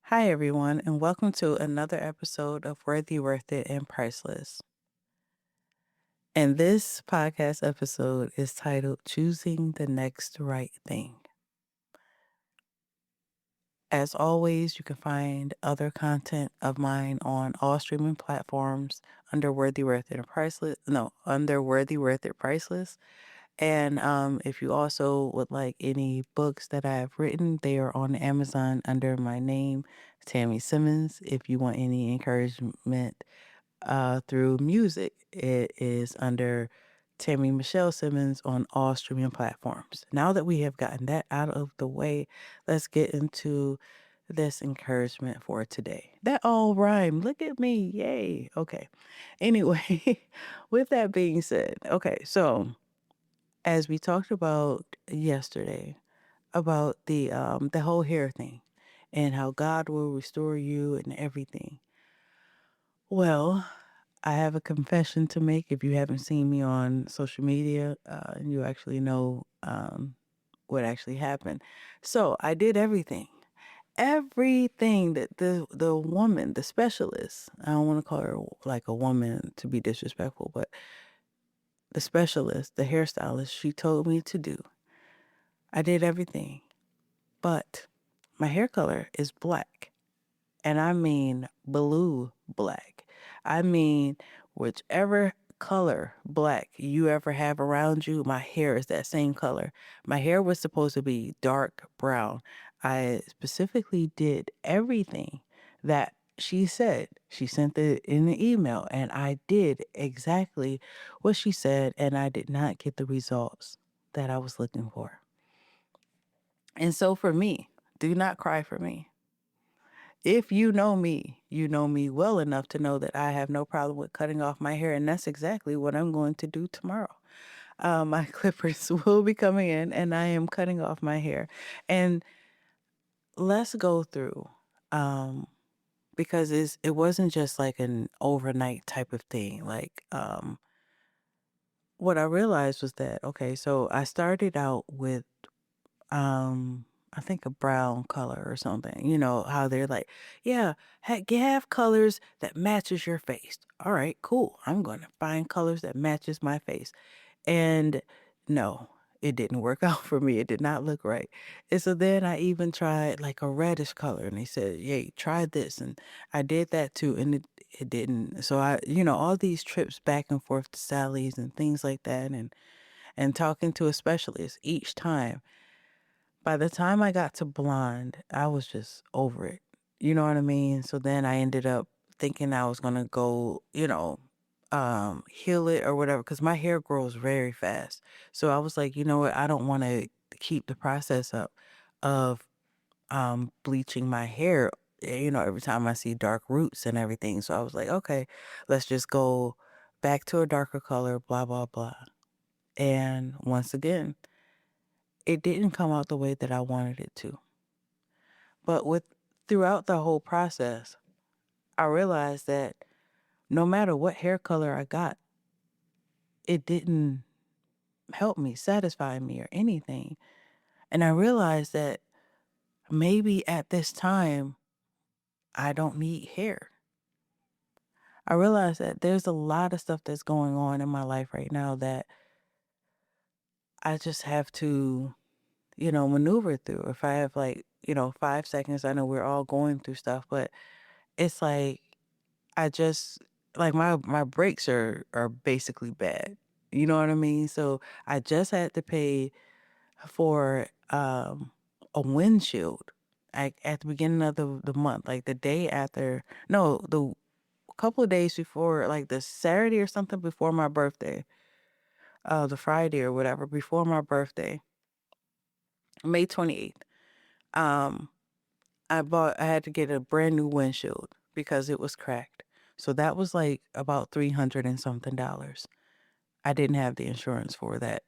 Hi, everyone, and welcome to another episode of Worthy Worth It and Priceless. And this podcast episode is titled Choosing the Next Right Thing. As always, you can find other content of mine on all streaming platforms under Worthy Worth It and Priceless. No, under Worthy Worth It Priceless. And if you also would like any books that I have written, they are on Amazon under my name, Tammy Simmons. If you want any encouragement through music, it is under Tammy Michelle Simmons on all streaming platforms. Now that we have gotten that out of the way, let's get into this encouragement for today. That all rhymed. Look at me. Yay. Okay. Anyway, with that being said, okay, so as we talked about yesterday about the whole hair thing and how God will restore you and everything. Well, I have a confession to make. If you haven't seen me on social media, and you actually know what actually happened. So I did everything that the woman, the specialist. I don't want to call her like a woman to be disrespectful, but the specialist, the hairstylist, she told me to do. I did everything, but my hair color is black. And I mean blue black. I mean, whichever color black you ever have around you, my hair is that same color. My hair was supposed to be dark brown. I specifically did everything that she said. She sent it in the email, and I did exactly what she said, and I did not get the results that I was looking for. And so for me, do not cry for me. If you know me well enough to know that I have no problem with cutting off my hair, and that's exactly what I'm going to do tomorrow. My clippers will be coming in, and I am cutting off my hair. And let's go through, um, because it wasn't just like an overnight type of thing. What I realized was that okay, so I started out with I think a brown color or something. You know how they're like, yeah, have colors that matches your face. All right, cool. I'm going to find colors that matches my face. And no, it didn't work out for me. It did not look right. And so then I even tried like a reddish color and they said, "Yay, try this." And I did that too and it didn't. So all these trips back and forth to Sally's and things like that and talking to a specialist each time by the time I got to blonde, I was just over it. You know what I mean? So then I ended up thinking I was gonna go, heal it or whatever, because my hair grows very fast. So I was like, you know what? I don't want to keep the process up of bleaching my hair. Every time I see dark roots and everything. So I was like, okay, let's just go back to a darker color, blah blah blah. And once again, it didn't come out the way that I wanted it to. But with throughout the whole process, I realized that no matter what hair color I got, it didn't help me, satisfy me, or anything. And I realized that maybe at this time, I don't need hair. I realized that there's a lot of stuff that's going on in my life right now that I just have to, maneuver through. If I have 5 seconds, I know we're all going through stuff, but it's like I just like my brakes are basically bad. You know what I mean? So I just had to pay for a windshield at the beginning of the month, like the day after no, the couple of days before, like the Saturday or something before my birthday, the Friday or whatever before my birthday, May 28th. Um I had to get a brand new windshield because it was cracked. So that was like about 300 and something dollars. I didn't have the insurance for that.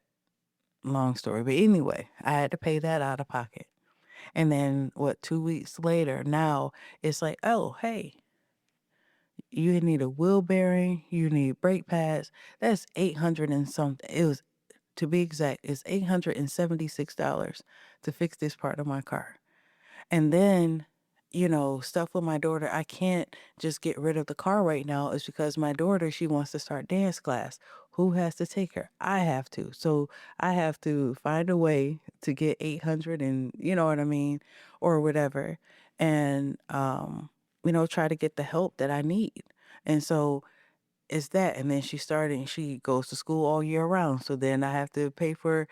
Long story. But anyway, I had to pay that out of pocket. And then 2 weeks later, now it's like, oh, hey, you need a wheel bearing, you need brake pads. That's 800 and something. It was, to be exact, it's $876 to fix this part of my car. And then stuff with my daughter. I can't just get rid of the car right now. It's because my daughter, she wants to start dance class. Who has to take her? I have to. So I have to find a way to get 800 and you know what I mean, or whatever. And, try to get the help that I need. And so it's that. And then she goes to school all year round. So then I have to pay for,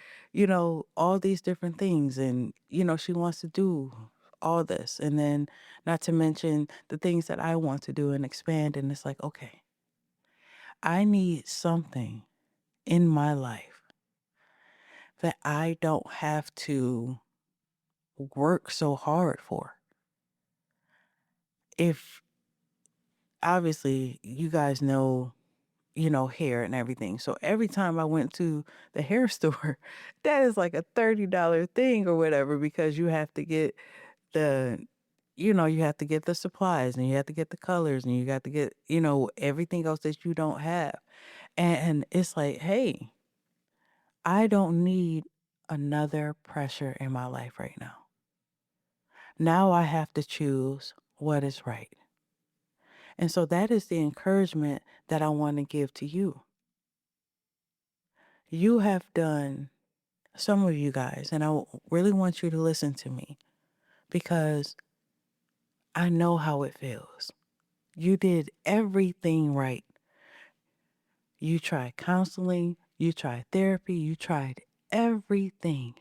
all these different things. And, she wants to do all this. And then not to mention the things that I want to do and expand. And it's like, okay, I need something in my life that I don't have to work so hard for. If obviously you guys know hair and everything. So every time I went to the hair store, that is like a $30 thing or whatever because you have to get the you have to get the supplies and you have to get the colors and you got to get, everything else that you don't have. And it's like, hey, I don't need another pressure in my life right now. Now I have to choose what is right. And so that is the encouragement that I want to give to you. You have done some of you guys, and really want you to listen to me because I know how it feels. You did everything right. You tried counseling, you tried therapy, you tried everything.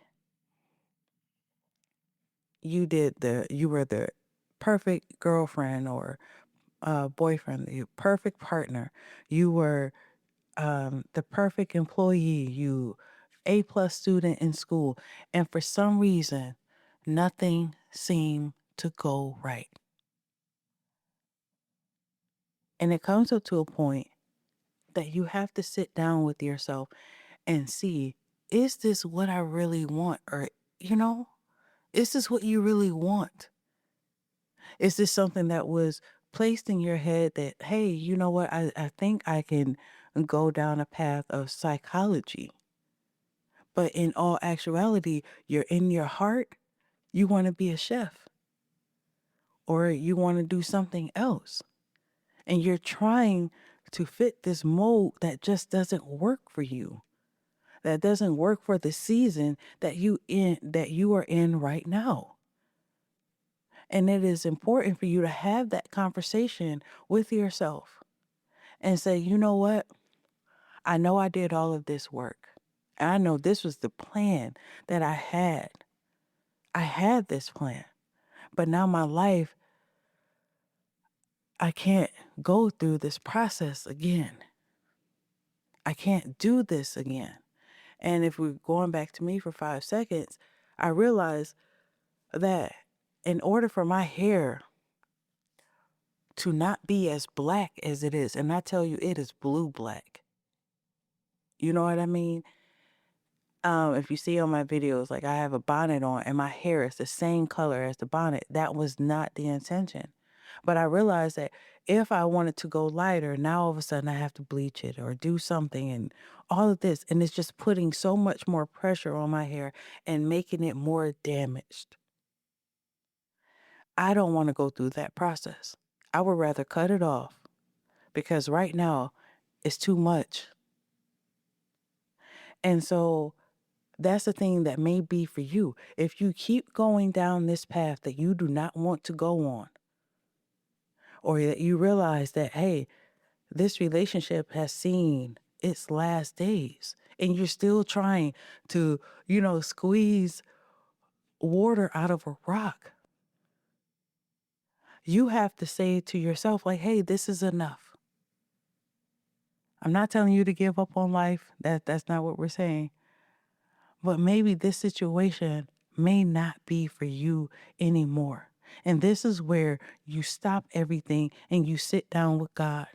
You were the perfect girlfriend or boyfriend, the perfect partner. You were the perfect employee. You A+ student in school. And for some reason, nothing seemed to go right. And it comes up to a point that you have to sit down with yourself and see, is this what I really want? Or, you know, is this what you really want? Is this something that was placed in your head that, hey, you know what? I think I can go down a path of psychology. But in all actuality, you're in your heart, you want to be a chef or you want to do something else. And you're trying to fit this mold that just doesn't work for you. That doesn't work for the season that you are in right now. And it is important for you to have that conversation with yourself and say, you know what? I know I did all of this work. And I know this was the plan that I had. I had this plan. But now my life, I can't go through this process again. I can't do this again. And if we're going back to me for 5 seconds, I realized that in order for my hair to not be as black as it is, and I tell you, it is blue black. You know what I mean? If you see on my videos, like I have a bonnet on and my hair is the same color as the bonnet. That was not the intention. But I realized that if I wanted to go lighter, now all of a sudden I have to bleach it or do something and all of this. And it's just putting so much more pressure on my hair and making it more damaged. I don't want to go through that process. I would rather cut it off because right now it's too much. And so that's the thing that may be for you. If you keep going down this path that you do not want to go on, or that you realize that, hey, this relationship has seen its last days, and you're still trying to, squeeze water out of a rock, you have to say to yourself, like, hey, this is enough. I'm not telling you to give up on life. That's not what we're saying. But maybe this situation may not be for you anymore. And this is where you stop everything and you sit down with God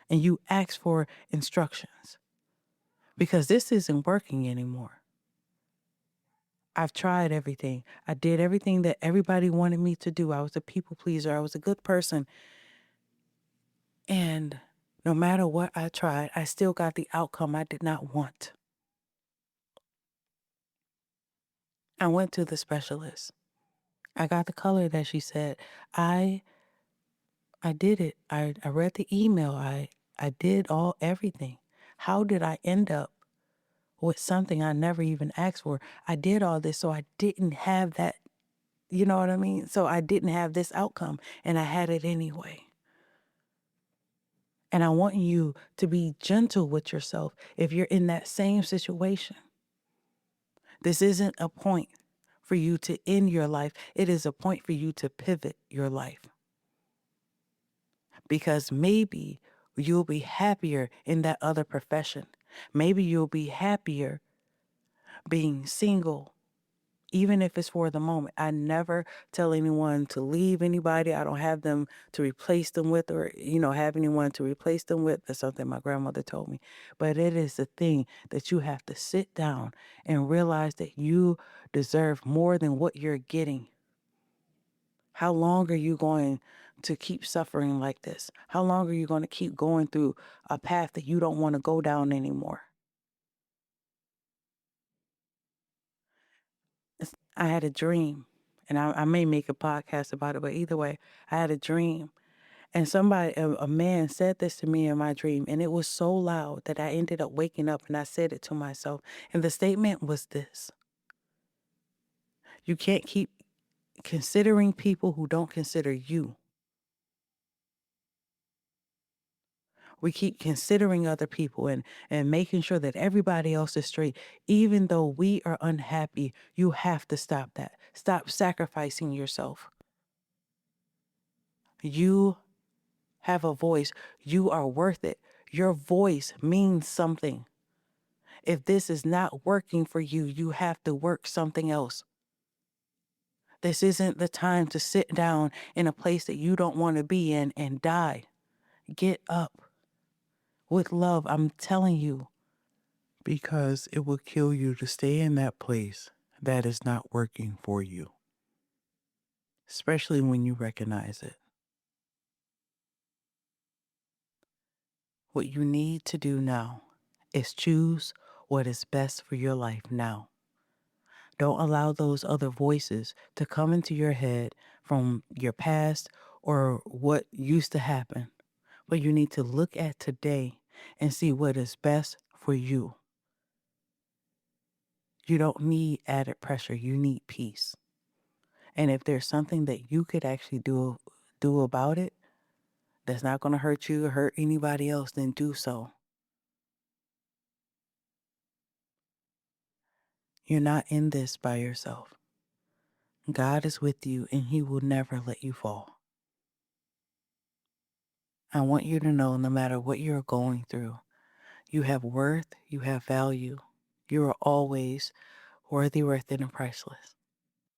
and you ask for instructions because this isn't working anymore. I've tried everything. I did everything that everybody wanted me to do. I was a people pleaser. I was a good person. And no matter what I tried, I still got the outcome I did not want. I went to the specialist. I got the color that she said. I I did it. I read the email. I did everything. How did I end up with something I never even asked for? I did all this so I didn't have that, you know what I mean? So I didn't have this outcome and I had it anyway. And I want you to be gentle with yourself if you're in that same situation. This isn't a point for you to end your life. It is a point for you to pivot your life. Because maybe you'll be happier in that other profession. Maybe you'll be happier being single, even if it's for the moment. I never tell anyone to leave anybody. I don't have them to replace them with or, have anyone to replace them with. That's something my grandmother told me. But it is the thing that you have to sit down and realize that you deserve more than what you're getting. How long are you going to keep suffering like this? How long are you going to keep going through a path that you don't want to go down anymore? I had a dream, and I may make a podcast about it, but either way, I had a dream. And a man said this to me in my dream, and it was so loud that I ended up waking up and I said it to myself. And the statement was this: you can't keep considering people who don't consider you. We keep considering other people and making sure that everybody else is straight. Even though we are unhappy, you have to stop that. Stop sacrificing yourself. You have a voice. You are worth it. Your voice means something. If this is not working for you, you have to work something else. This isn't the time to sit down in a place that you don't want to be in and die. Get up with love. I'm telling you. Because it will kill you to stay in that place that is not working for you, especially when you recognize it. What you need to do now is choose what is best for your life now. Don't allow those other voices to come into your head from your past or what used to happen. But you need to look at today and see what is best for you. You don't need added pressure. You need peace. And if there's something that you could actually do about it that's not going to hurt you or hurt anybody else, then do so. You're not in this by yourself. God is with you and he will never let you fall. I want you to know no matter what you're going through, you have worth, you have value. You are always worthy, worth it, and priceless.